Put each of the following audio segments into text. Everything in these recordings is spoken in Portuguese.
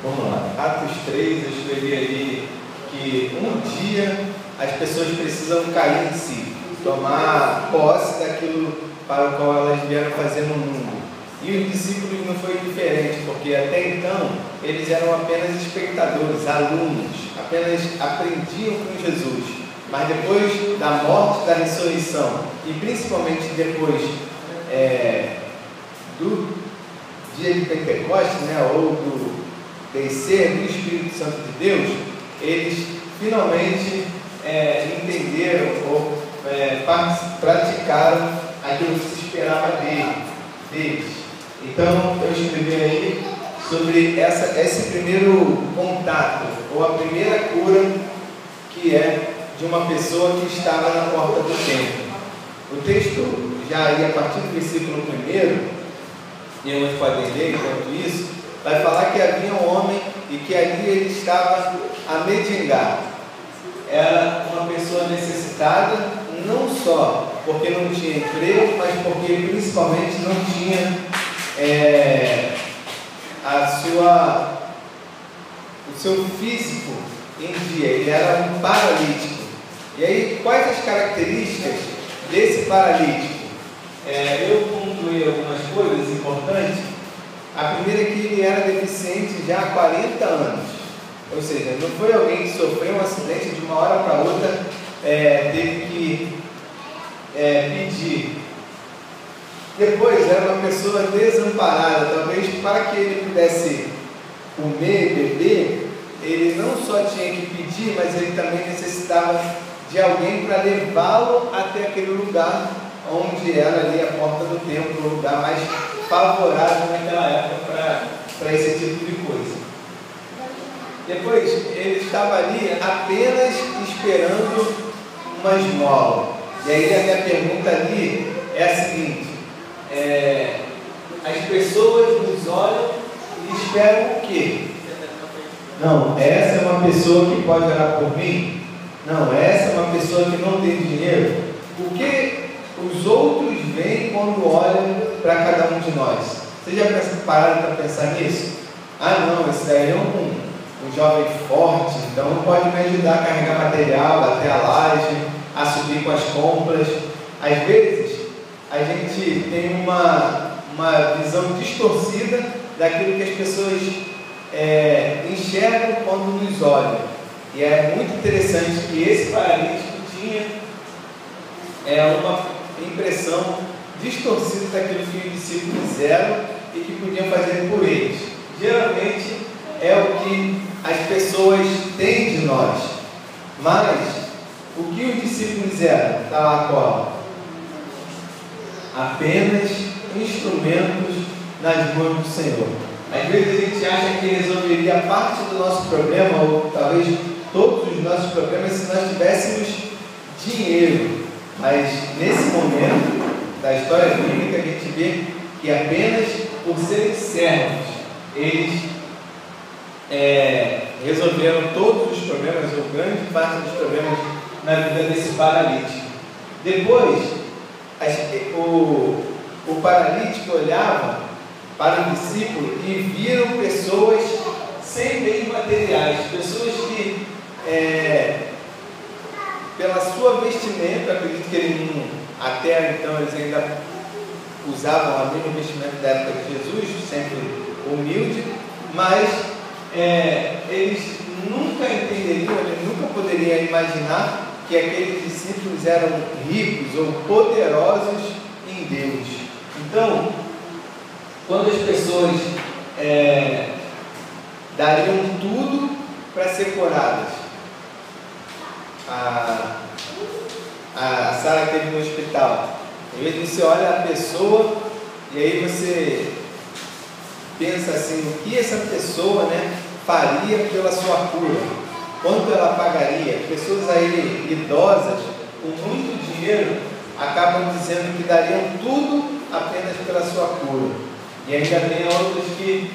Vamos lá, Atos 3, eu escrevi ali que um dia as pessoas precisam cair em si, tomar posse daquilo para o qual elas vieram fazer no mundo. E os discípulos não foi diferente, porque até então eles eram apenas espectadores, alunos, apenas aprendiam com Jesus. Mas depois da morte, da ressurreição, e principalmente depois do dia de Pentecostes, né, ou do descer do Espírito Santo de Deus, eles finalmente entenderam ou praticaram aquilo que se esperava deles. Então eu escrevi aí sobre esse primeiro contato, ou a primeira cura, que é de uma pessoa que estava na porta do templo. O texto já ia a partir do versículo 1, e alguns podem ler enquanto isso, vai falar que havia um homem e que ali ele estava a mendigar. Era uma pessoa necessitada, não só porque não tinha emprego, mas porque principalmente não tinha o seu físico em dia. Ele era um paralítico. E aí, quais as características desse paralítico? Eu concluí algumas coisas importantes. A primeira é que ele era deficiente já há 40 anos. Ou seja, não foi alguém que sofreu um acidente de uma hora para outra, teve que pedir. Depois, era uma pessoa desamparada. Talvez para que ele pudesse comer, beber, ele não só tinha que pedir, mas ele também necessitava de alguém para levá-lo até aquele lugar onde era ali a porta do templo, o lugar mais favorável naquela época para esse tipo de coisa. Depois, ele estava ali apenas esperando uma esmola. E aí a minha pergunta ali é a seguinte: as pessoas nos olham e esperam o quê? Não, essa é uma pessoa que pode orar por mim? Não, essa é uma pessoa que não tem dinheiro. O que os outros veem quando olham para cada um de nós? Vocês já pararam para pensar nisso? Ah não, esse daí é um jovem forte, então pode me ajudar a carregar material, bater a laje, a subir com as compras. Às vezes a gente tem uma visão distorcida daquilo que as pessoas enxergam quando nos olham. E é muito interessante que esse paralítico tinha uma impressão distorcida daquilo que os discípulos eram e que podiam fazer por eles. Geralmente é o que as pessoas têm de nós. Mas o que os discípulos eram? Está lá a cola. Apenas instrumentos nas mãos do Senhor. Às vezes a gente acha que resolveria parte do nosso problema, ou talvez todos os nossos problemas, se nós tivéssemos dinheiro. Mas nesse momento da história bíblica a gente vê que apenas por serem servos eles resolveram todos os problemas, ou grande parte dos problemas na vida desse paralítico. Depois o paralítico olhava para o discípulo e viram pessoas sem bens materiais, pessoas que pela sua vestimenta, acredito que ele não, até então eles ainda usavam a mesma vestimenta da época de Jesus, sempre humilde, mas eles nunca entenderiam, eles nunca poderiam imaginar que aqueles discípulos eram ricos ou poderosos em Deus. Então, quando as pessoas dariam tudo para ser curadas, a Sara esteve no hospital, às vezes você olha a pessoa e aí você pensa assim, o que essa pessoa faria pela sua cura, quanto ela pagaria. Pessoas aí idosas com muito dinheiro acabam dizendo que dariam tudo apenas pela sua cura, e ainda tem outros que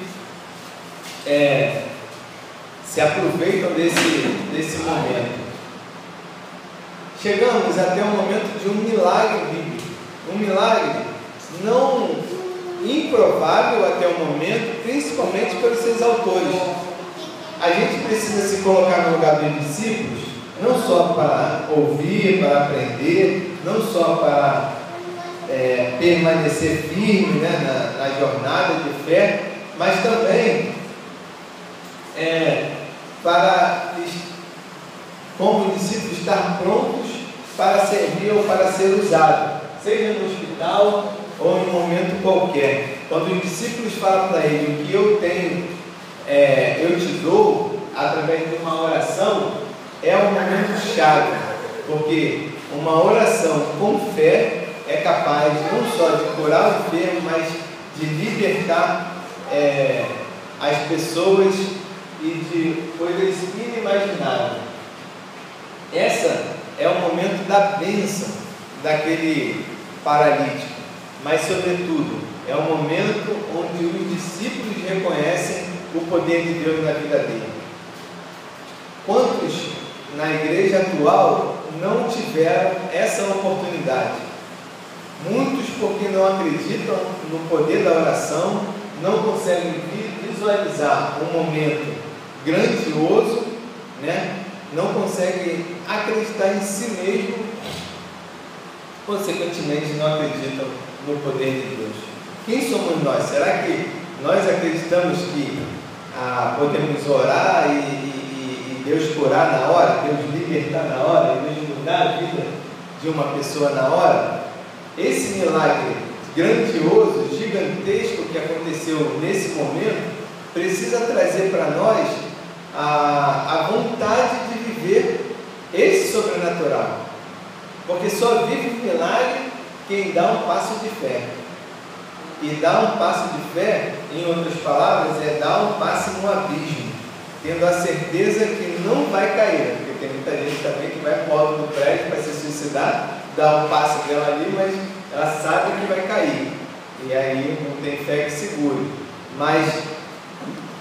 se aproveitam desse momento. Chegamos até o momento de um milagre bíblico, um milagre não improvável até o momento, principalmente pelos seus autores, a gente precisa se colocar no lugar dos discípulos, não só para ouvir, para aprender, não só para permanecer firme, né, na jornada de fé, mas também para, como discípulos, estar prontos para servir ou para ser usado, seja no hospital ou em um momento qualquer. Quando os discípulos falam para ele: o que eu tenho, eu te dou, através de uma oração, é um momento chave, porque uma oração com fé é capaz não só de curar o enfermo, mas de libertar as pessoas e de coisas inimagináveis. Essa é o momento da bênção daquele paralítico, mas sobretudo é o momento onde os discípulos reconhecem o poder de Deus na vida dele. Quantos na igreja atual não tiveram essa oportunidade? Muitos porque não acreditam no poder da oração, não conseguem visualizar um momento grandioso, né? Não conseguem acreditar em si mesmo, consequentemente não acreditam no poder de Deus. Quem somos nós? Será que nós acreditamos que podemos orar e Deus curar na hora, Deus libertar na hora, Deus mudar a vida de uma pessoa na hora? Esse milagre grandioso, gigantesco que aconteceu nesse momento, precisa trazer para nós a vontade de viver esse sobrenatural, porque só vive um milagre quem dá um passo de fé. E dar um passo de fé, em outras palavras, é dar um passo no abismo, tendo a certeza que não vai cair, porque tem muita gente também que vai para o alto do prédio para se suicidar, dá um passo dela ali, mas ela sabe que vai cair, e aí não tem fé que segure. Mas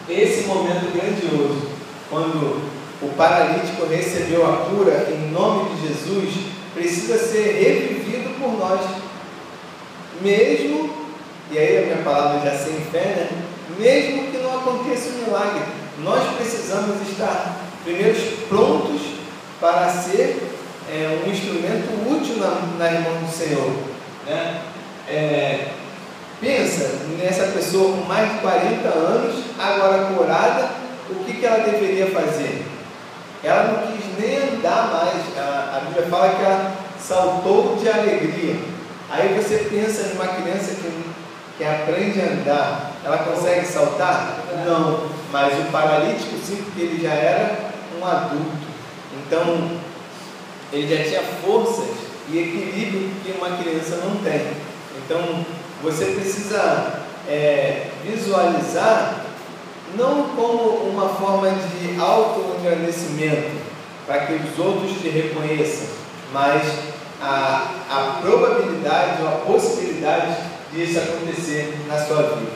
esse momento grandioso, quando o paralítico recebeu a cura em nome de Jesus, precisa ser revivido por nós, mesmo, e aí a minha palavra já sem fé, né? Mesmo que não aconteça um milagre, nós precisamos estar primeiro prontos para ser um instrumento útil nas mãos do Senhor, né? Pensa nessa pessoa com mais de 40 anos, agora curada, o que ela deveria fazer? Ela não quis nem andar mais. A Bíblia fala que ela saltou de alegria. Aí você pensa numa criança que aprende a andar, ela consegue saltar? Não, mas o paralítico sim, porque ele já era um adulto, então ele já tinha forças e equilíbrio que uma criança não tem. Então você precisa visualizar não como uma forma de auto-engrandecimento para que os outros te reconheçam, mas a probabilidade ou a possibilidade disso acontecer na sua vida.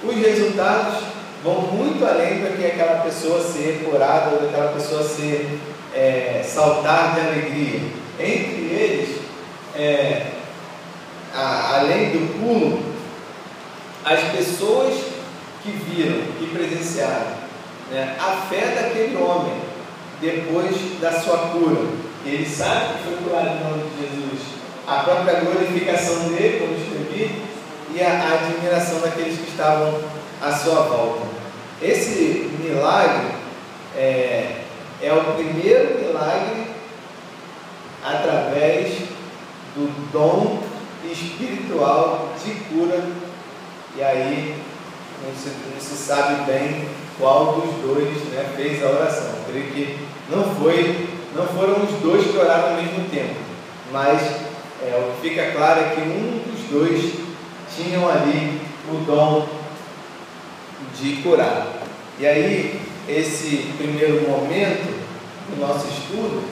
Os resultados vão muito além do que aquela pessoa ser curada ou daquela pessoa ser saltar de alegria. Entre eles, além do pulo, as pessoas que viram, que presenciaram, né, a fé daquele homem depois da sua cura. Ele sabe que foi curado em nome de Jesus. A própria glorificação dele, como escrevi, e a admiração daqueles que estavam à sua volta. Esse milagre é o primeiro milagre através do dom espiritual de cura. E aí não se sabe bem qual dos dois, né, fez a oração. Eu creio que não foram os dois que oraram ao mesmo tempo, mas o que fica claro é que um dos dois tinham ali o dom de curar. E aí, esse primeiro momento do nosso estudo,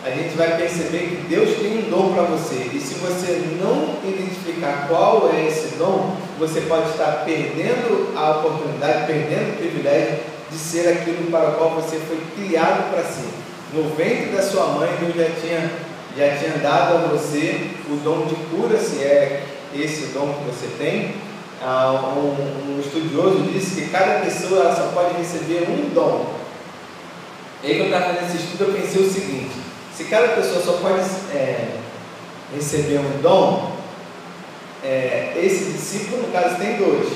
a gente vai perceber que Deus tem um dom para você, e se você não identificar qual é esse dom, você pode estar perdendo a oportunidade, perdendo o privilégio de ser aquilo para o qual você foi criado para ser. No ventre da sua mãe, Deus já tinha dado a você o dom de cura, se é esse dom que você tem. Um estudioso disse que cada pessoa ela só pode receber um dom, E aí, quando eu estava fazendo esse estudo, eu pensei o seguinte: se cada pessoa só pode receber um dom, esse discípulo, no caso, tem dois.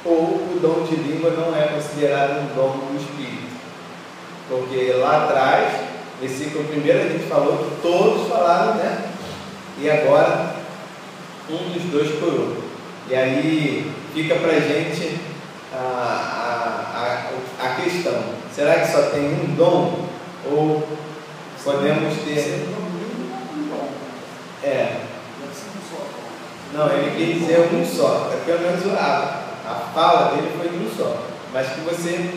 Ou o dom de língua não é considerado um dom do Espírito. Porque lá atrás, versículo 1, a gente falou que todos falaram, né? E agora, um dos dois curou. E aí, fica para a gente a questão: será que só tem um dom? Ou podemos ter... Não, ele quer dizer um só. Pelo menos a fala dele foi de um só. Mas que você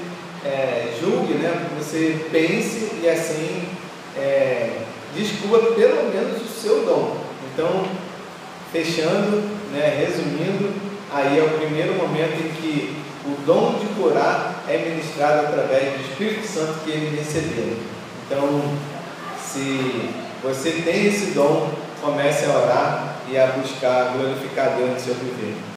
julgue, né? Que você pense e assim descubra pelo menos o seu dom. Então, fechando, né, resumindo, aí é o primeiro momento em que o dom de curar é ministrado através do Espírito Santo que ele recebeu. Então, se você tem esse dom, comece a orar e a buscar glorificar Deus no seu viver.